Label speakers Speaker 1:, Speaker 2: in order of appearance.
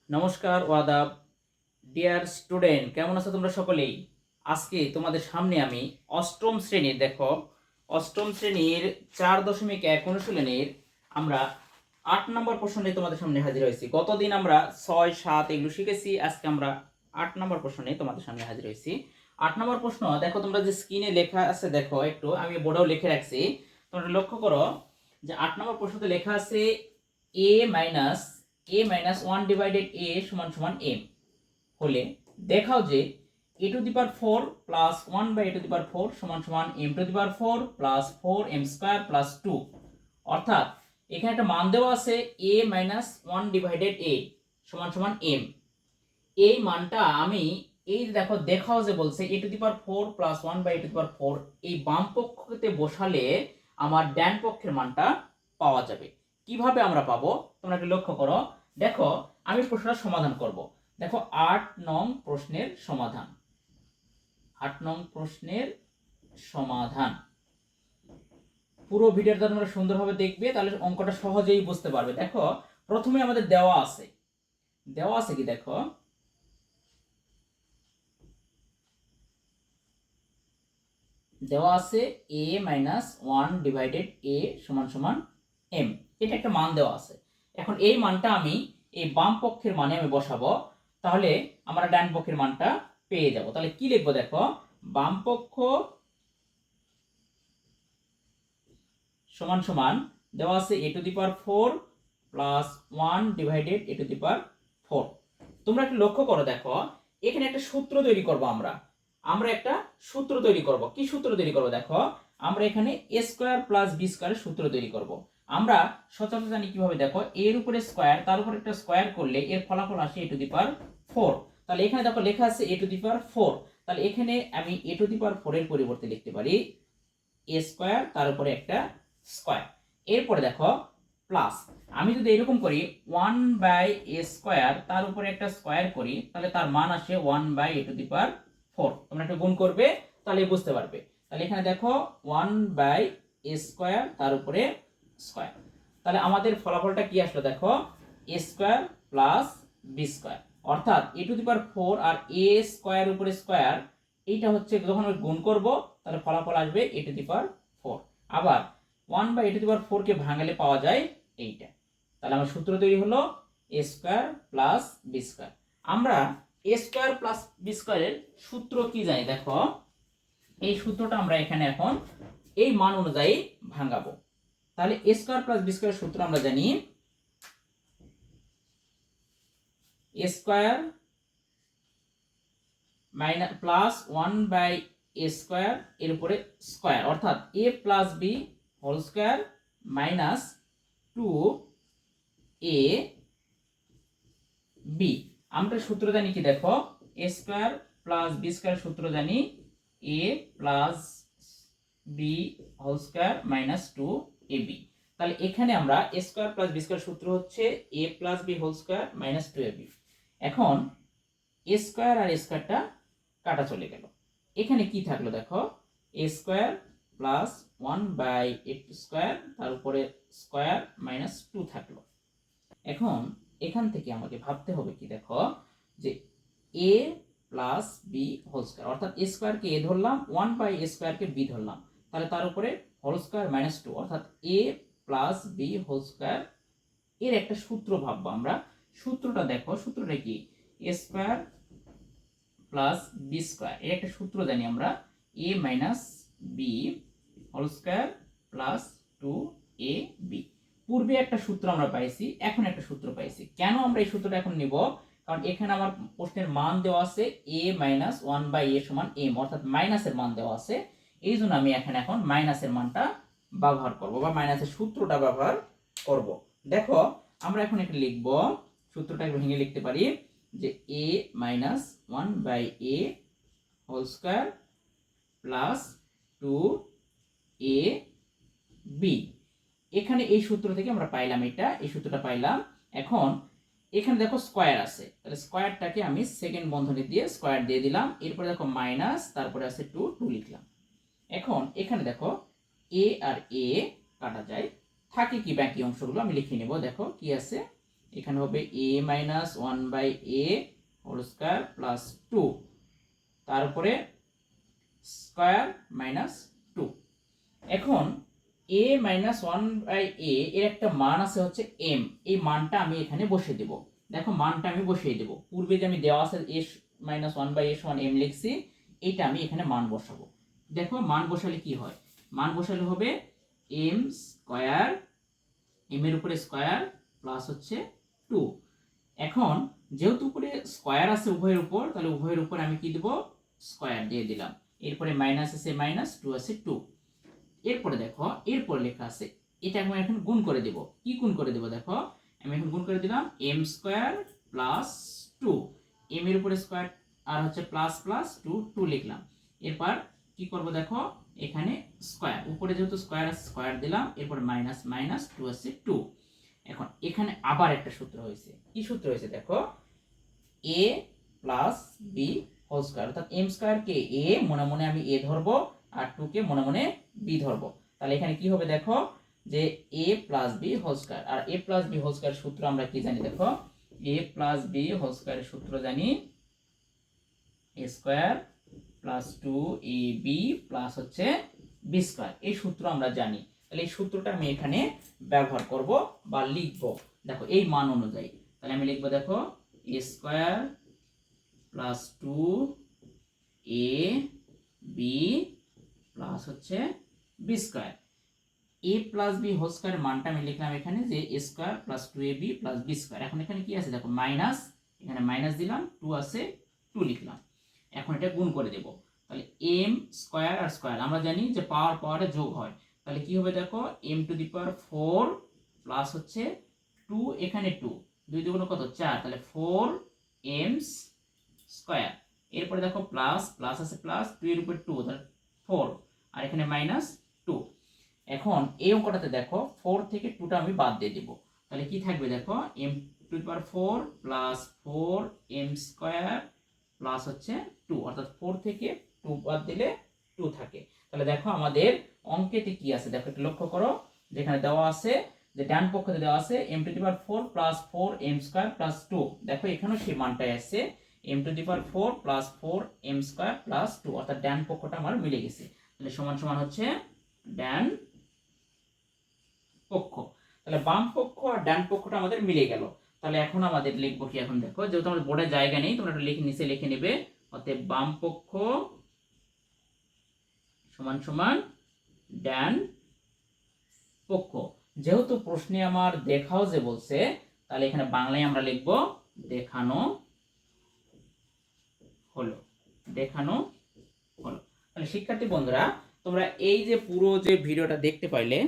Speaker 1: নমস্কার ও আদাব dear student, কেমন আছো তোমরা সকলেই? আজকে তোমাদের সামনে আমি অষ্টম শ্রেণীর অষ্টম শ্রেণীর 4.1 অনুশীলনীর আমরা 8 নম্বর প্রশ্ন নিয়ে তোমাদের সামনে হাজির হয়েছি। গতদিন আমরা 6, 7 এগুলো শিখেছি। আজকে আমরা 8 নম্বর প্রশ্ন নিয়ে তোমাদের সামনে হাজির হয়েছি। 8 নম্বর প্রশ্ন দেখো, তোমরা যে স্ক্রিনে লেখা আছে দেখো, একটু আমি বোর্ডেও লিখে রাখছি, তোমরা লক্ষ্য করো যে 8 নম্বর প্রশ্নতে লেখা আছে a মাইনাস 1 ডিভাইডেড a সমান সমান m হলে দেখাও যে a to the power 4 plus 1 by a to the power 4 সমান সমান m to the power 4 plus 4m square plus 2। অর্থাৎ এখানে একটা মান দেওয়া আছে a মাইনাস 1 ডিভাইডেড a সমান সমান m। এই মানটা আমি এই দেখো, দেখাও যে বলছে a to the power 4 plus 1 by a to the power 4, এই বাম পক্ষতে বসালে আমার ডান পক্ষের মানটা পাওয়া যাবে। কিভাবে আমরা পাবো তোমরা একটু লক্ষ্য করো। দেখো আমি প্রশ্নটা সমাধান করব। দেখো 8 নং প্রশ্নের সমাধান। 8 নং প্রশ্নের সমাধান পুরো ভিডিওটা তোমরা সুন্দরভাবে দেখবে, তাহলে অঙ্কটা সহজেই বুঝতে পারবে। দেখো প্রথমে আমাদের দেওয়া আছে কি, দেখো দেওয়া আছে a মাইনাস 1 ডিভাইডেড a সমান সমান m। এটা একটা মান দেওয়া আছে। এখন এই মানটা আমি এই বাম পক্ষের মানে আমি বসাবো, তাহলে আমরা ডান পক্ষের মানটা পেয়ে যাব। তাহলে কি লিখবো, দেখো বাম পক্ষ সমান সমান দেওয়া আছে a to the power 4 plus 1 divided a to the power 4। তোমরা একটু লক্ষ্য করো, দেখো এখানে একটা সূত্র তৈরি করব। আমরা একটা সূত্র তৈরি করব। কি সূত্র তৈরি করব, দেখো আমরা এখানে a স্কয়ার প্লাস b স্কয়ারের সূত্র তৈরি করব। আমরা সচরাচর জানি কিভাবে, দেখো এর উপরে স্কয়ার, তার উপরে একটা স্কয়ার করলে এর ফলাফল আসে a টু দি পাওয়ার 4। তাহলে এখানে দেখো লেখা আছে a টু দি পাওয়ার 4, তাহলে এখানে আমি a টু দি পাওয়ার 4 এর পরিবর্তে লিখতে পারি a স্কয়ার তার উপরে একটা স্কয়ার। এরপরে দেখো প্লাস, আমি যদি এরকম করি 1 বাই a স্কয়ার তার উপরে একটা স্কয়ার করি, তাহলে তার মান আসে 1 by a to the power 4। তোমরা একটু গুণ করবে তাহলে বুঝতে পারবে। তাহলে এখানে দেখো 1 বাই a স্কয়ার তার উপরে স্কয়ার, তাহলে আমাদের ফলাফলটা কি আসলো, দেখো a square plus b square. অর্থাৎ a টু দি পাওয়ার 4 আর a স্কয়ার উপরে স্কয়ার, এইটা হচ্ছে যখন আমি গুণ করব তাহলে ফলাফল আসবে a টু দি পাওয়ার 4। আবার 1 by a to the power 4 কে ভাঙালে পাওয়া যায় এইটা। তাহলে আমার সূত্র তৈরি হলো a square plus b square. আমরা a স্কয়ার প্লাস b স্কয়ারের সূত্র কি জানি, দেখো এই সূত্রটা আমরা এখানে এখন এই মান অনুযায়ী ভাঙাবো। তাহলে a স্কয়ার প্লাস b স্কয়ারের সূত্র আমরা জানি a square minus plus 1 by a square এর উপরে স্কয়ার, অর্থাৎ a plus b whole square minus 2 a b। আমরা সূত্র জানি কি, দেখো a square plus b square সূত্র জানি a plus b whole square minus 2ab। তাহলে এখানে আমরা a square plus b square সূত্র হচ্ছে a plus b whole square minus 2ab। এখন a স্কয়ার আর a স্কয়ারটা কাটা চলে গেল। এখানে কি থাকলো, দেখো a square plus 1 by a square তার উপরে স্কয়ার মাইনাস 2 থাকলো। এখন এখান থেকে আমাকে ভাবতে হবে কি, দেখো যে a plus b whole square, অর্থাৎ a স্কয়ারকে a ধরলাম, 1 বাই a স্কয়ারকে b ধরলাম, তাহলে তার উপরে হোল স্কয়ার মাইনাস 2, অর্থাৎ a plus b whole square. এর একটা সূত্র ভাববো আমরা। সূত্রটা দেখো, সূত্রটা কি a square plus B square, এর একটা সূত্র জানি আমরা a minus B whole square plus 2ab। পূর্বে একটা সূত্র আমরা পাইছি, এখন একটা সূত্র পাইছি। কেন আমরা এই সূত্রটা এখন নিব, কারণ এখানে আমার প্রশ্নের মান দেওয়া আছে a মাইনাস 1 বাই a সমান m, অর্থাৎ মাইনাসের মান দেওয়া আছে। এই জন্য আমি এখানে এখন মাইনাসের মানটা ব্যবহার করব বা মাইনাসের সূত্রটা ব্যবহার করব। দেখো আমরা এখন এটা লিখব, সূত্রটা ভেঙে লিখতে পারি যে a minus 1 by a whole square plus 2ab। এখানে এই সূত্র থেকে আমরা পাইলাম এটা, এই সূত্রটা পাইলাম। এখন এখানে দেখো স্কয়ার আছে, তাহলে স্কয়ারটাকে আমি সেকেন্ড বন্ধনী দিয়ে স্কয়ার দিয়ে দিলাম। এরপরে দেখো মাইনাস, তারপরে আছে 2 লিখলাম। এখন এখানে দেখো a আর a কাটা যায়, থাকে কি বাকি অংশগুলো আমি লিখে নেব। দেখো কি আছে, এখানে হবে a minus 1/a whole square plus 2, তারপরে স্কয়ার মাইনাস 2। এখন a মাইনাস 1/a এর একটা মান আছে হচ্ছে m, এই মানটা আমি এখানে বসিয়ে দেব। দেখো মানটা আমি বসিয়ে দেব, পূর্বে যে আমি দেওয়া আছে a মাইনাস 1/a সমান m লিখছি, এটা আমি এখানে মান বসাবো। দেখো মান বসালে কি হয়, মান বসালে হবে m স্কয়ার, m এর উপরে স্কয়ার প্লাস হচ্ছে 2। এখন যেহেতু উপরে স্কয়ার আছে উভয়ের উপর, তাহলে উভয়ের উপর আমি কি দেব, স্কয়ার দিয়ে দিলাম। এরপরে মাইনাস আছে মাইনাস, 2 আছে 2। এরপরে দেখো এরপর লেখা আছে, এটা আমি এখন গুণ করে দেব। কি গুণ করে দেব, দেখো আমি এখন গুণ করে দিলাম m স্কয়ার প্লাস 2, m এর উপরে স্কয়ার আর হচ্ছে প্লাস প্লাস 2, 2 লিখলাম। এরপর কি করব, দেখো এখানে স্কয়ার, উপরে যেহেতু স্কয়ার আছে স্কয়ার দিলাম, এরপর মাইনাস মাইনাস 2 আছে 2। এখন এখানে আবার একটা সূত্র হয়েছে, কি সূত্র হয়েছে দেখো, a plus b whole square, অর্থাৎ m স্কয়ার কে a মনে মনে আমি a ধরবো আর 2 কে মনে মনে b ধরবো। তাহলে এখানে কি হবে দেখো, যে a plus b whole square, আর a plus b whole square সূত্র আমরা কি জানি, দেখো a প্লাস b হোল স্কয়ারের সূত্র জানি a square plus 2ab plus হচ্ছে b স্কয়ার, এই সূত্র আমরা জানি। তাহলে এই সূত্রটা আমি এখানে ব্যবহার করব বা লিখব, দেখো এই মান অনুযায়ী। তাহলে আমি লিখবো দেখো a square plus 2ab plus হচ্ছে b square. a plus b whole স্কয়ারের মানটা আমি লিখলাম এখানে যে a square plus 2ab plus b square. এখন এখানে কি আছে দেখো মাইনাস, এখানে মাইনাস দিলাম, 2 আছে 2 লিখলাম। এখন এটা গুণ করে দেব, তাহলে m স্কয়ার আর স্কয়ার আমরা জানি যে পাওয়ার পাওয়ারে যোগ হয়, তাহলে কি হবে দেখো m to the power 4 plus হচ্ছে 2, এখানে 2, 2 দুগুণ কত 4, তাহলে 4m স্কয়ার। এরপরে দেখো প্লাস প্লাস আছে প্লাস, 2 এর উপর 2 তাহলে 4, আর এখানে মাইনাস 2। এখন এই অঙ্কটাতে দেখো 4 থেকে 2টা আমি বাদ দিয়ে দেব, তাহলে কি থাকবে দেখো m to the power 4 plus 4m square plus হচ্ছে 2, অর্থাৎ 4 থেকে 2 বাদ দিলে 2 থাকে। তাহলে দেখো আমাদের অঙ্কেতে কি আছে দেখো একটু লক্ষ্য করো, যেখানে দেওয়া আছে যে ডান পক্ষে দেওয়া আছে m to the power 4 plus 4m square plus 2, দেখো এখানেও সেই মানটাই আছে m to the power 4 plus 4m square plus 2, অর্থাৎ ডান পক্ষটা আমার মিলে গেছে। তাহলে সমান সমান হচ্ছে ডান পক্ষ। তাহলে বাম পক্ষ আর ডান পক্ষটা আমাদের মিলে গেল। তাহলে এখন আমাদের লিখবো কি, এখন দেখো যেহেতু আমাদের বোর্ডে জায়গা নেই, তোমরা একটু লিখে নিচে লিখে নেবে, অতএব বাম পক্ষ সমান সমান ডান পক্ষ। যেহেতু প্রশ্নে আমার দেখাও যে বলছে, তাহলে এখানে বাংলায় আমরা লিখব দেখানো হলো, দেখানো হলো। তাহলে শিক্ষার্থী বন্ধুরা তোমরা এই যে পুরো যে ভিডিওটা দেখতে পাইলে,